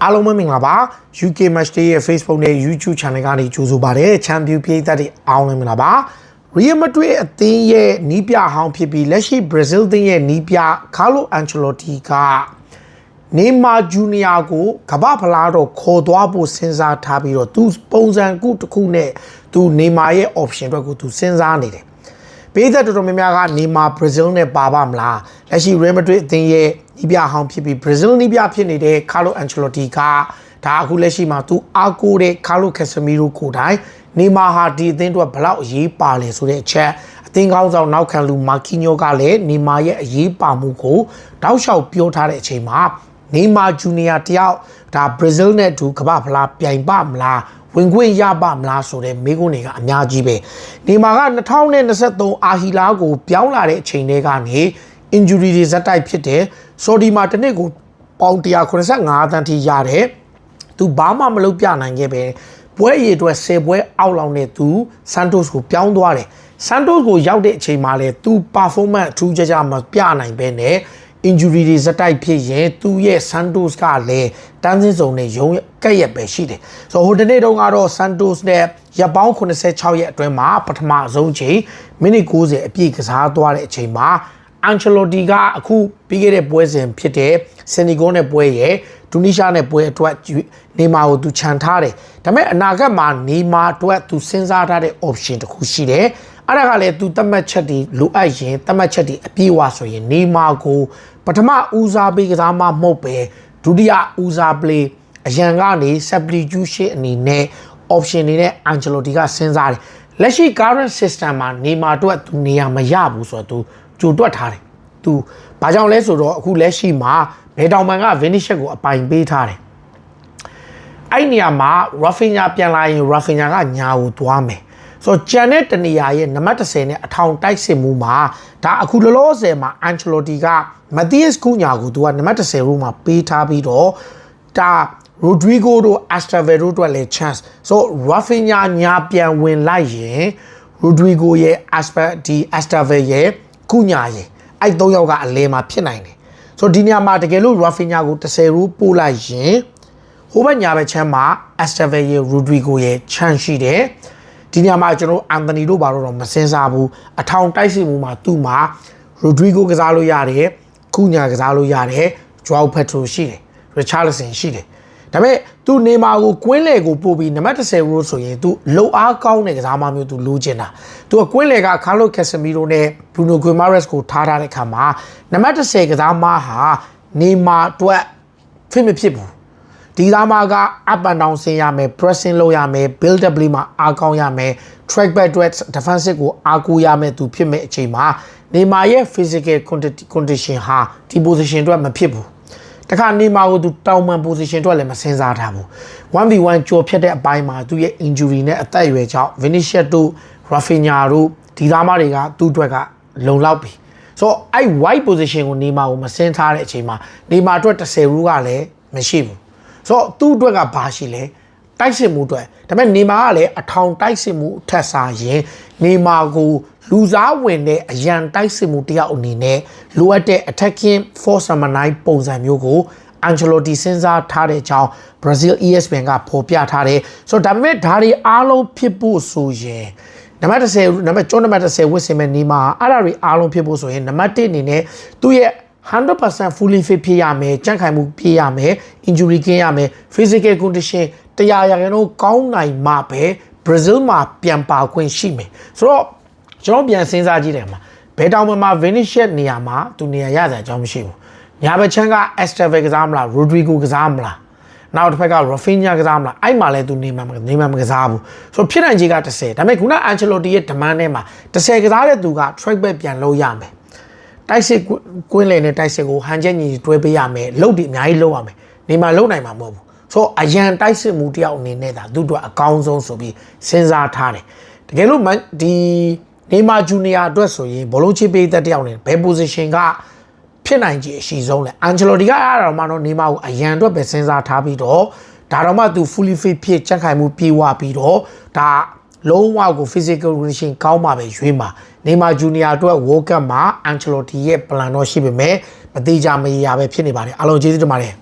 အားလုံးပဲမင်္ဂလာပါ UK Match Day ရဲ့ Facebook နဲ့ YouTube Channel ကနေကြိုဆိုပါတယ် Champion ပြည်သက်တွေအားလုံးမင်္ဂလာပါ Real Madrid အသင်းရဲ့နီးပြဟောင်းဖြစ်ပြီးလက်ရှိ Brazil အသင်းရဲ့နီးပြ Carlo Ancelotti က Neymar Jr ကိုကမ္ဘာဖလားတော့ခေါ်သွားဖို့စဉ်းစားထားပြီးတော့သူပုံစံကူတစ်ခုနဲ့သူ Neymar ရဲ့ option အတွက်ကိုသူစဉ်းစားနေတယ်ပေးသက်တော်တော်များများက Neymar Brazil နဲ့ပါပါမလားလက်ရှိ Real Madrid အသင်းရဲ့နီးပြဟောင်းဖြစ်ပြီး Brazil နီးပြဖြစ်နေတဲ့ Carlo Ancelotti ကဒါအခုလက်ရှိမှာသူအားကိုးတဲ့ Carlo Casemiro ကိုတိုင် Neymar ဟာဒီအသင်းအတွက်ဘလောက်အရေးပါလဲဆိုတဲ့အချက်အသင်းကောင်းဆောင်နောက်ခံလူ Marquinhos ကလည်း Neymar ရဲ့အရေးပါမှုကိုတောက်လျှောက်ပြောထားတဲ့အချိန်မှာ Neymar Jr တယောက်ဒါ Brazil နဲ့အတူကမ္ဘာဖလားပြိုင်ပါမလားဝင်ခွင့်ရပါမလားဆိုတဲ့မိကုန်းတွေကအများကြီးပဲ Neymar က2023အာဟီလာကိုပြောင်းလာတဲ့အချိန်တွေကနေ injury တွေဇက်တိုက်ဖြစ်တယ်ဆော်ဒီမှာတစ်နှစ်ကိုပေါင်185တန်းထိရတယ်သူဘာမှမလုပ်ပြနိုင်ခဲ့ပဲပွဲရည်အတွက်10ပွဲအောက်လောက်နဲ့သူ Santos ကိုပြောင်းသွားတယ် Santos ကိုရောက်တဲ့အချိန်မှာလဲသူ performance အထူးကြမပြနိုင်ပဲနဲ့ injury တွေဇက်တိုက်ဖြစ်ရင်သူရဲ့ Santos ကလည်းတန်းစင်းစုံနဲ့ရုံးကက်ရက်ပဲရှိတယ်ဆိုတော့ဟိုတနေ့တုန်းကတော့ Santos နဲ့ရပ်ပေါင်း86ရက်အတွင်းမှာပထမဆုံးချိန်မိနစ်90အပြည့်ကစားသွားတဲ့အချိန်မှာ Ancelotti ကအခုပြီးခဲ့တဲ့ပွဲစဉ်ဖြစ်တဲ့ Senegal နဲ့ပွဲရဲ့တူနီးရှားနဲ့ပွဲအတွက် Neymar ကိုသူခြံထားတယ်ဒါပေမဲ့အနာဂတ်မှာ Neymar အတွက်သူစဉ်းစားထားတဲ့ option တစ်ခုရှိတယ်အဲ့ဒါကလည်းသူသတ်မှတ်ချက်တွေလိုအပ်ရင်သတ်မှတ်ချက်တွေအပြည့်အဝဆိုရင် Neymar ကိုပထမဦးစားပေးကစားမှမဟုတ်ပဲဒုတိယဦးစားပေးအရန်ကနေ substitution အနေနဲ့ option တွေနဲ့ Ancelotti ကစဉ်းစားတယ်လက်ရှိ current system မှာ Neymar အတွက်သူနေရာမရဘူးဆိုတော့သူကြိုတွက်ထားတယ်သူဘာကြောင့်လဲဆိုတော့အခုလက်ရှိမှာဘယ်တောင်မှန်က Vinicius ကိုအပိုင်ပေးထားတယ်အဲ့နေရာမှာ Rafinha ပြန်လာရင် Rafinha ကညာကိုသွားမယ်ဆိုတော့ဂျန်နဲ့တနေရာရဲ့နံပါတ်10နဲ့အထောင်တိုက်စစ်မှုမှာဒါအခုလောလောဆယ်မှာ Ancelotti က Matheus Cunha ကိုသူကနံပါတ်10ရိုးမှာပေးထားပြီးတော့ဒါ Rodrigo တို့ Estevao တို့အတွက်လည်း chance ဆိုတော့ Rafinha ညာပြန်ဝင်လိုက်ရင် Rodrigo ရဲ့ Estevao ရဲ့Cunha ရဲ့အဲ့၃ယောက်ကအလဲမှာဖြစ်နိုင်တယ်ဆိုတော့ဒီနေရာမှာတကယ်လို့ Rafinha ကို10ရိုးပို့လိုက်ရင်ဟိုဘက်ညာဘက်ချမ်းမှာ Estevao ရဲ့ Rodrigo ရဲ့ chance ရှိတယ်ဒီနေရာမှာကျွန်တော်အန်တိုနီတို့ဘာလို့တော့မစင်စားဘူးအထောင်တိုက်စစ်မှုမှာသူ့မှာ Rodrigo ကစားလို့ရတယ်Cunha ကစားလို့ရတယ် Joao Pedro ရှိတယ် Richarlison ရှိတယ်ဒါပေမဲ့သူ Neymar ကိုကွင်းလေကိုပို့ပြီးနံပါတ်10ရိုးဆိုရင်သူလုံအားကောင်းတဲ့ကစားမမျိုးသူလိုချင်တာသူကကွင်းလေက Carlo Casemiro နဲ့ Bruno Guimaraes ကိုထားတဲ့အခါမှာနံပါတ်10ကစားမဟာ Neymar အတွက်ဖြစ်မဖြစ်ဘူးဒီသားမက up and down ဆင်းရမယ် pressing လုပ်ရမယ် build up လေးမှာအားကောင်းရမယ် track back defensive ကိုအားကိုးရမယ်သူဖြစ်မဲ့အချိန်မှာ Neymar ရဲ့ physical condition ဟာဒီ position အတွက်မဖြစ်ဘူးတခါ Neymar ကိုသူတောင်ပန် position အတွက်လည်းမစင်စားထားဘူး 1v1 ကြော်ဖြတ်တဲ့အပိုင်းမှာသူရဲ့ injury နဲ့အသက်အရွယ်ကြောင့် Vinicius တို့ Rafinha တို့ဒီသားမတွေကသူ့အတွက်ကလုံလောက်ပြီဆိုတော့အဲ့ wide position ကို Neymar ကိုမစင်ထားတဲ့အချိန်မှာ Neymar အတွက်10ရူးကလည်းမရှိဘူးဆိုတော့သူ့အတွက်ကဘာရှိလဲတိုက်စစ်မှုအတွက်ဒါပေမဲ့ Neymar ကလည်းအထောင်တိုက်စစ်မှုထက်စားရင် Neymar ကိုလူစားဝင်တဲ့အရန်တိုက်စစ်မှုတယောက်အနေနဲ့လိုအပ်တဲ့ attacking force number 9ပုံစံမျိုးကို Ancelotti စဉ်းစားထားတဲ့အကြောင်း Brazil ESPN ကဖော်ပြထားတယ်ဆိုတော့ဒါပေမဲ့ဒါတွေအားလုံးဖြစ်ဖို့ဆိုရင်နံပါတ်10နံပါတ်ကျောင်းနံပါတ်10ဝစ်စင်မဲ့ Neymar အဲ့ဒါတွေအားလုံးဖြစ်ဖို့ဆိုရင်နံပါတ်1အနေနဲ့သူ့ရဲ့100% fully fit ဖြစ်ရမယ်ကြန့်ခိုင်မှုဖြစ်ရမယ် injury ကင်းရမယ် physical condition 100%ကောင်းနိုင်မှပဲ Brazil မှာပြန်ပါခွင့်ရှိမယ်ဆိုတော့ကျွန်တော်ပြန်စဉ်းစားကြည့်တယ်မှာဘယ်တောင်မှာ Vinicius နေရာမှာသူနေရာရစရာအကြောင်းမရှိဘူးညာဘက်ချမ်းက Estevao ကစားမလား Rodrigo ကစားမလားနောက်တစ်ဖက်က Rafinha ကစားမလားအဲ့မှာလဲသူနေမှာမကစားဘူးဆိုတော့ဖြစ်နိုင်ခြေက10ဒါပေမဲ့ခုန Ancelotti ရဲ့ demand ထဲမှာ10ကစားတဲ့သူက track back ပြန်လုပ်ရမယ်တိုက်စစ်ကွင်းလေနဲ့တိုက်စစ်ကိုဟန်ချက်ညီတွဲပေးရမယ်လုတ်ဒီအများကြီးလုပ်ရမယ်နေမှာလုံနိုင်မှာမဟုတ်ဘူးဆိုတော့အရန်တိုက်စစ်မှုတယောက်အနေနဲ့ဒါသူ့အတွက်အကောင်းဆုံးဆိုပြီးစဉ်းစားထားတယ်တကယ်လို့ဒီ Neymar Jr အတွက်ဆိုရင်ဘောလုံးချပေးတဲ့တယောက်နဲ့ဘယ် position ကဖြစ်နိုင်ခြေအရှိဆုံးလဲ Ancelotti ကအဲ့ဒါတော့မှတော့ Neymar ကိုအရန်အတွက်ပဲစဉ်းစားထားပြီးတော့ဒါတော့မှသူ fully fit ဖြစ်ချက်ခိုင်မှုပြေဝပြီးတော့ဒါလုံးဝကို physical condition ကောင်းမှပဲရွေးမှာ Neymar Jr အတွက် World Cup မှာ Ancelotti ရဲ့ plan တော့ရှိပေမဲ့မတိကျမရပဲဖြစ်နေပါတယ်အားလုံးကျေးဇူးတင်ပါတယ်